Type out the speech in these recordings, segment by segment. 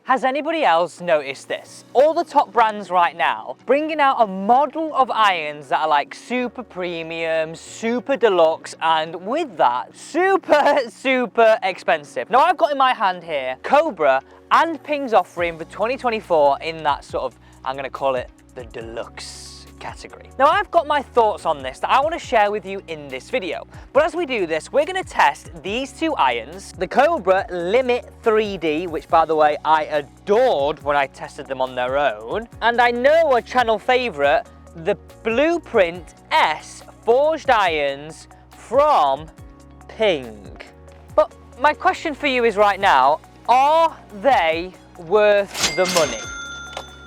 Has anybody else noticed this? All the top brands right now bringing out a model of irons that are like super premium, super deluxe, and with that, super expensive. Now I've got in my hand here Cobra and Ping's offering for 2024 in that sort of, I'm gonna call it the deluxe category. Now I've got my thoughts on this that I want to share with you in this video, but as we do this, we're going to test these two irons, the Cobra Limit 3D, which by the way I adored when I tested them on their own, and I know a channel favourite, the Blueprint S forged irons from Ping. But my question for you is right now, are they worth the money?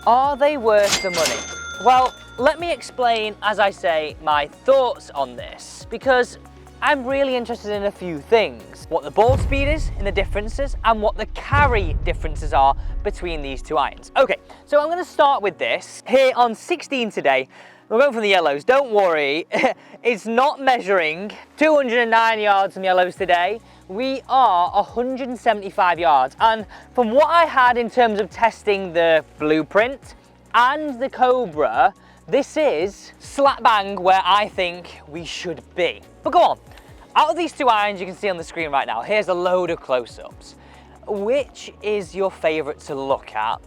Are they worth the money? Well, let me explain, as I say, my thoughts on this, because I'm really interested in a few things. What the ball speed is in the differences and what the carry differences are between these two irons. Okay, so I'm going to start with this. Here on 16 today, we're going for the yellows. Don't worry, it's not measuring 209 yards from yellows today. We are 175 yards. And from what I had in terms of testing the Blueprint and the Cobra, this is slap bang where I think we should be. But go on, out of these two irons you can see on the screen right now, here's a load of close-ups. Which is your favourite to look at?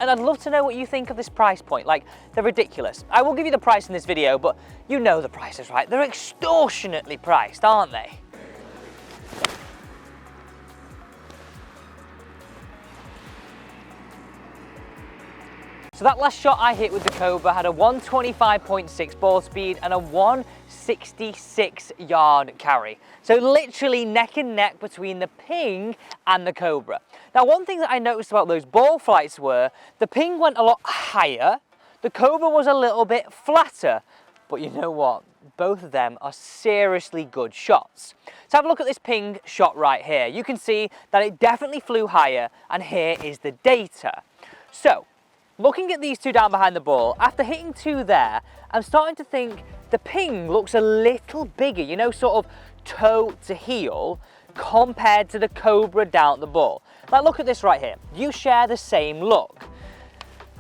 And I'd love to know what you think of this price point. Like, they're ridiculous. I will give you the price in this video, but you know the prices, right? They're extortionately priced, aren't they? So that last shot I hit with the Cobra had a 125.6 ball speed and a 166 yard carry. So literally neck and neck between the Ping and the Cobra. Now one thing that I noticed about those ball flights were, the Ping went a lot higher, the Cobra was a little bit flatter. But you know what? Both of them are seriously good shots. So have a look at this Ping shot right here. You can see that it definitely flew higher, and here is the data. So, looking at these two down behind the ball, after hitting two there, I'm starting to think the Ping looks a little bigger, you know, sort of toe to heel, compared to the Cobra down at the ball. Like, look at this right here. You share the same look.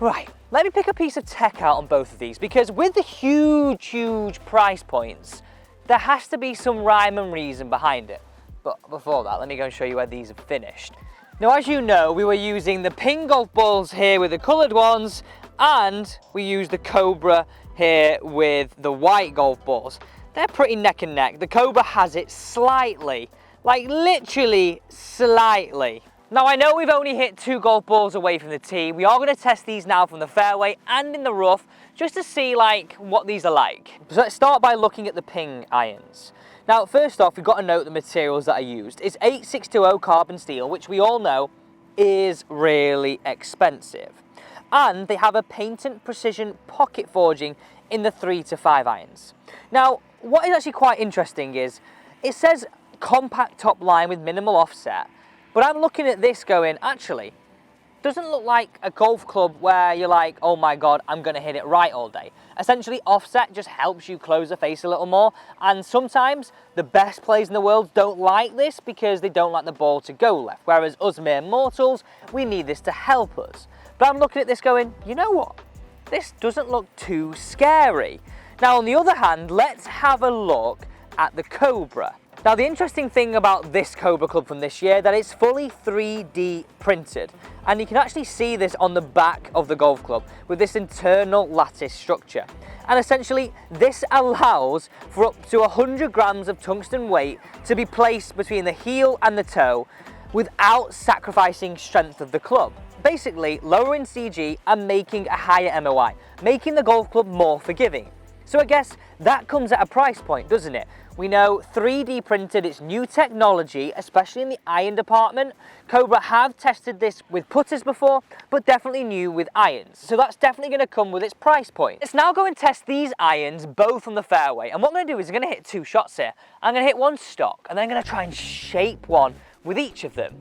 Right, let me pick a piece of tech out on both of these, because with the huge price points, there has to be some rhyme and reason behind it. But before that, let me go and show you where these are finished. Now, as you know, we were using the Ping golf balls here with the coloured ones, and we used the Cobra here with the white golf balls. They're pretty neck and neck. The Cobra has it slightly, like literally slightly. Now, I know we've only hit 2 golf balls away from the tee. We are going to test these now from the fairway and in the rough, just to see like what these are like. So let's start by looking at the Ping irons. Now, first off, we've got to note the materials that are used. It's 8620 carbon steel, which we all know is really expensive. And they have a patent precision pocket forging in the 3 to 5 irons. Now, what is actually quite interesting is, it says compact top line with minimal offset, but I'm looking at this going, actually, doesn't look like a golf club where you're like, oh my God, I'm gonna hit it right all day. Essentially, offset just helps you close the face a little more, and sometimes the best players in the world don't like this because they don't like the ball to go left, whereas us mere mortals, we need this to help us. But I'm looking at this going, you know what? This doesn't look too scary. Now, on the other hand, let's have a look at the Cobra. Now, the interesting thing about this Cobra Club from this year, that it's fully 3D printed. And you can actually see this on the back of the golf club with this internal lattice structure. And essentially, this allows for up to 100 grams of tungsten weight to be placed between the heel and the toe without sacrificing strength of the club. Basically, lowering CG and making a higher MOI, making the golf club more forgiving. So I guess that comes at a price point, doesn't it? We know 3D printed, it's new technology, especially in the iron department. Cobra have tested this with putters before, but definitely new with irons. So that's definitely going to come with its price point. Let's now go and test these irons both on the fairway. And what I'm going to do is I'm going to hit 2 shots here. I'm going to hit one stock, and then I'm going to try and shape one with each of them.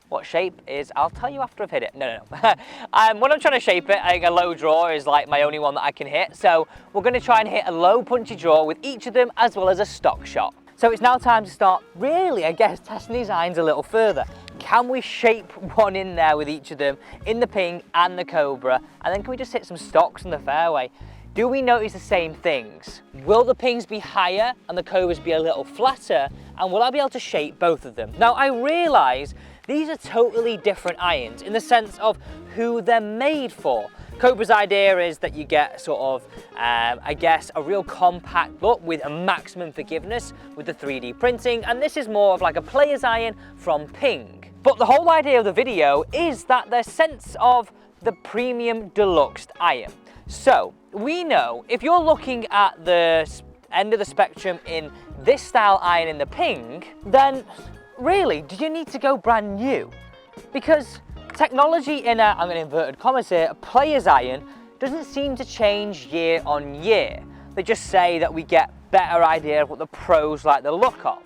What shape is, I'll tell you after I've hit it. No. When I'm trying to shape it, I think a low draw is like my only one that I can hit. So we're going to try and hit a low punchy draw with each of them, as well as a stock shot. So it's now time to start really, I guess, testing these irons a little further. Can we shape one in there with each of them in the Ping and the Cobra? And then can we just hit some stocks in the fairway? Do we notice the same things? Will the Pings be higher and the Cobras be a little flatter? And will I be able to shape both of them? Now, I realise these are totally different irons in the sense of who they're made for. Cobra's idea is that you get sort of, I guess, a real compact look with a maximum forgiveness with the 3D printing, and this is more of like a player's iron from Ping. But the whole idea of the video is that there's sense of the premium deluxe iron. So we know if you're looking at the end of the spectrum in this style iron in the Ping, then really, do you need to go brand new? Because technology in a, I'm going to inverted commas here, a player's iron doesn't seem to change year on year. They just say that we get better idea of what the pros like the look of.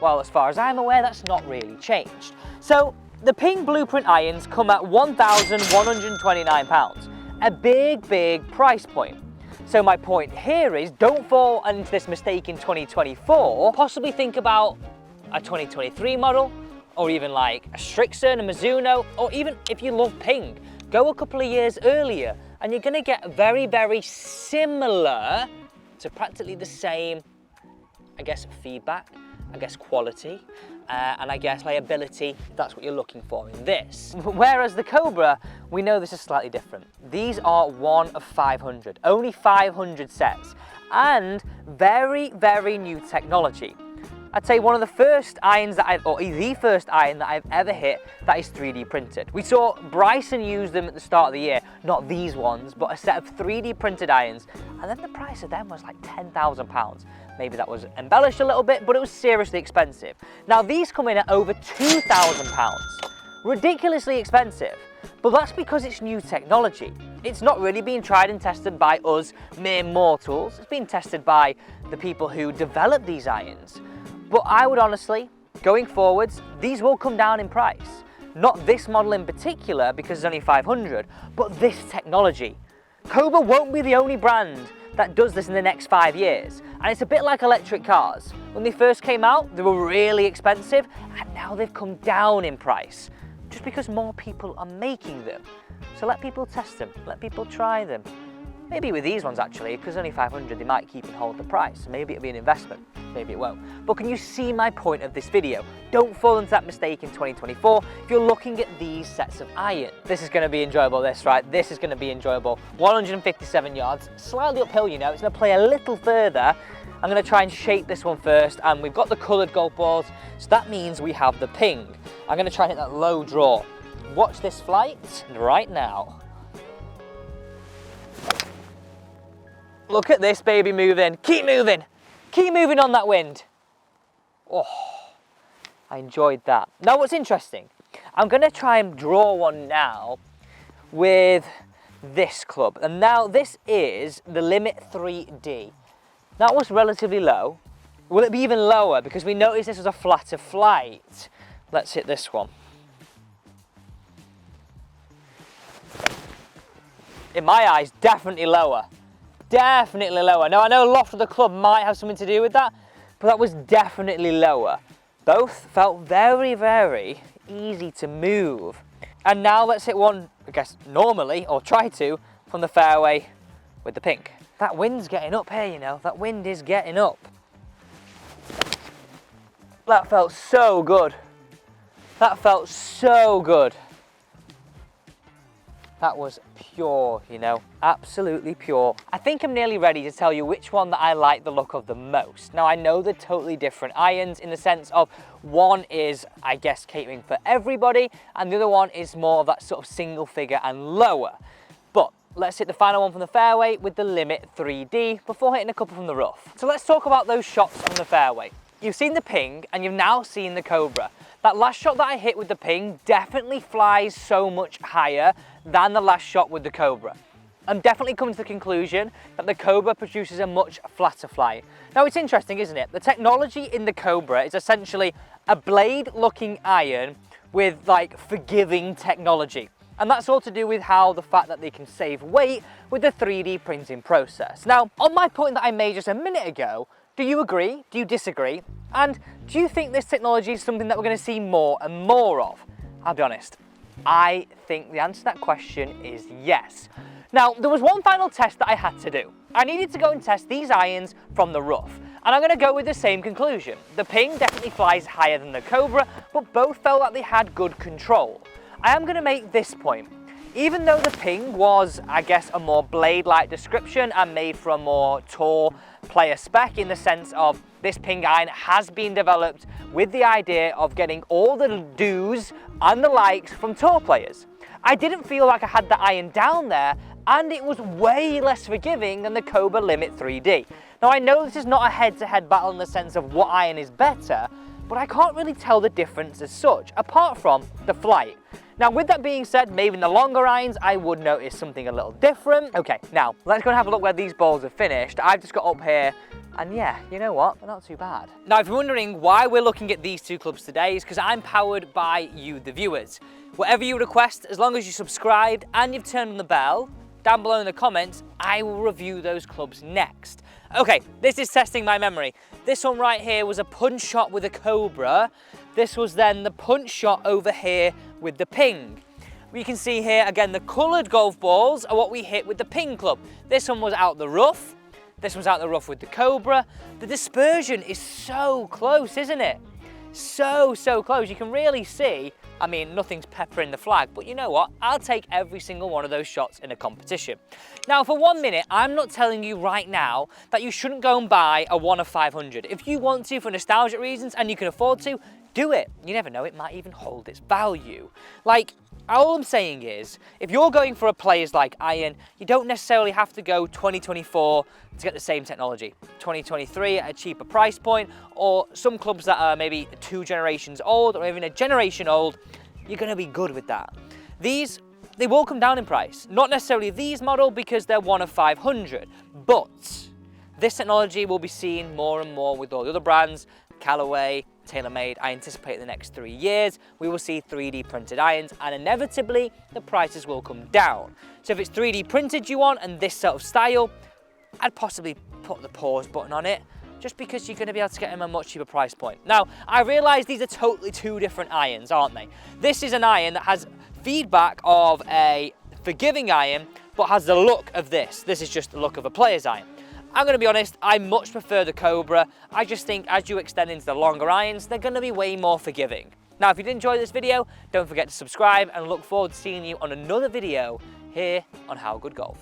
Well, as far as I'm aware, that's not really changed. So the Ping Blueprint irons come at £1,129. A big price point. So my point here is don't fall into this mistake in 2024. Possibly think about a 2023 model, or even like a Strixon, a Mizuno, or even if you love Ping, go a couple of years earlier and you're gonna get very similar to practically the same, I guess, feedback, I guess quality, and I guess liability, if that's what you're looking for in this. Whereas the Cobra, we know this is slightly different. These are 1 of 500, only 500 sets, and very new technology. I'd say one of the first irons that or the first iron that I've ever hit that is 3D printed. We saw Bryson use them at the start of the year, not these ones, but a set of 3D printed irons, and then the price of them was like £10,000. Maybe that was embellished a little bit, but it was seriously expensive. Now these come in at over £2,000. Ridiculously expensive, but that's because it's new technology. It's not really being tried and tested by us mere mortals. It's being tested by the people who develop these irons. But I would honestly, going forwards, these will come down in price. Not this model in particular because it's only 500, but this technology. Cobra won't be the only brand that does this in the next 5 years. And it's a bit like electric cars. When they first came out, they were really expensive, and now they've come down in price, just because more people are making them. So let people test them, let people try them. Maybe with these ones actually, because only 500, they might keep and hold the price. Maybe it'll be an investment, maybe it won't. But can you see my point of this video? Don't fall into that mistake in 2024 if you're looking at these sets of iron. This is going to be enjoyable, this, right? This is going to be enjoyable. 157 yards, slightly uphill, you know. It's going to play a little further. I'm going to try and shape this one first, and we've got the coloured golf balls, so that means we have the Ping. I'm going to try and hit that low draw. Watch this flight right now. Look at this baby moving. Keep moving. Keep moving on that wind. Oh, I enjoyed that. Now what's interesting, I'm going to try and draw one now with this club. And now this is the Limit 3D. That was relatively low. Will it be even lower? Because we noticed this was a flatter flight. Let's hit this one. In my eyes, definitely lower. Definitely lower. Now I know loft of the club might have something to do with that, but that was definitely lower. Both felt very easy to move. And now let's hit one, I guess normally, or try to, from the fairway with the Ping. That wind's getting up here, you know. That wind is getting up. That felt so good. That felt so good. That was pure, you know, absolutely pure. I think I'm nearly ready to tell you which one that I like the look of the most. Now I know they're totally different irons in the sense of one is, I guess, catering for everybody, and the other one is more of that sort of single figure and lower. But let's hit the final one from the fairway with the Limit 3D before hitting a couple from the rough. So let's talk about those shots from the fairway. You've seen the Ping and you've now seen the Cobra. That last shot that I hit with the Ping definitely flies so much higher than the last shot with the Cobra. I'm definitely coming to the conclusion that the Cobra produces a much flatter flight. Now it's interesting, isn't it? The technology in the Cobra is essentially a blade looking iron with like forgiving technology. And that's all to do with how the fact that they can save weight with the 3D printing process. Now, on my point that I made just a minute ago, do you agree? Do you disagree? And do you think this technology is something that we're going to see more and more of? I'll be honest, I think the answer to that question is yes. Now, there was one final test that I had to do. I needed to go and test these irons from the rough, and I'm going to go with the same conclusion. The Ping definitely flies higher than the Cobra, but both felt like they had good control. I am going to make this point. Even though the Ping was, I guess, a more blade-like description and made for a more tour player spec in the sense of this Ping iron has been developed with the idea of getting all the do's and the likes from tour players, I didn't feel like I had the iron down there, and it was way less forgiving than the Cobra Limit 3D. Now I know this is not a head-to-head battle in the sense of what iron is better, but I can't really tell the difference as such, apart from the flight. Now with that being said, maybe in the longer irons I would notice something a little different. Okay, now let's go and have a look where these balls are finished. I've just got up here, and yeah, you know what, they're not too bad. Now if you're wondering why we're looking at these two clubs today, is because I'm powered by you, the viewers. Whatever you request, as long as you subscribed and you've turned on the bell, down below in the comments, I will review those clubs next. Okay, this is testing my memory. This one right here was a punch shot with a Cobra. This was then the punch shot over here with the Ping. You can see here, again, the coloured golf balls are what we hit with the Ping club. This one was out the rough. This one's out the rough with the Cobra. The dispersion is so close, isn't it? So close. You can really see, I mean, nothing's peppering the flag, but you know what? I'll take every single one of those shots in a competition. Now, for 1 minute, I'm not telling you right now that you shouldn't go and buy a 1 of 500. If you want to for nostalgic reasons and you can afford to, do it. You never know, it might even hold its value. Like, all I'm saying is, if you're going for a players like iron, you don't necessarily have to go 2024 to get the same technology. 2023 at a cheaper price point, or some clubs that are maybe 2 generations old or even a generation old, you're gonna be good with that. These, they will come down in price. Not necessarily these model because they're 1 of 500, but this technology will be seen more and more with all the other brands, Callaway, TaylorMade. I anticipate in the next 3 years, we will see 3D printed irons, and inevitably the prices will come down. So if it's 3D printed you want and this sort of style, I'd possibly put the pause button on it, just because you're going to be able to get them at a much cheaper price point. Now, I realise these are totally 2 different irons, aren't they? This is an iron that has feedback of a forgiving iron, but has the look of this. This is just the look of a player's iron. I'm going to be honest, I much prefer the Cobra. I just think as you extend into the longer irons, they're going to be way more forgiving. Now, if you did enjoy this video, don't forget to subscribe, and look forward to seeing you on another video here on How Good Golf.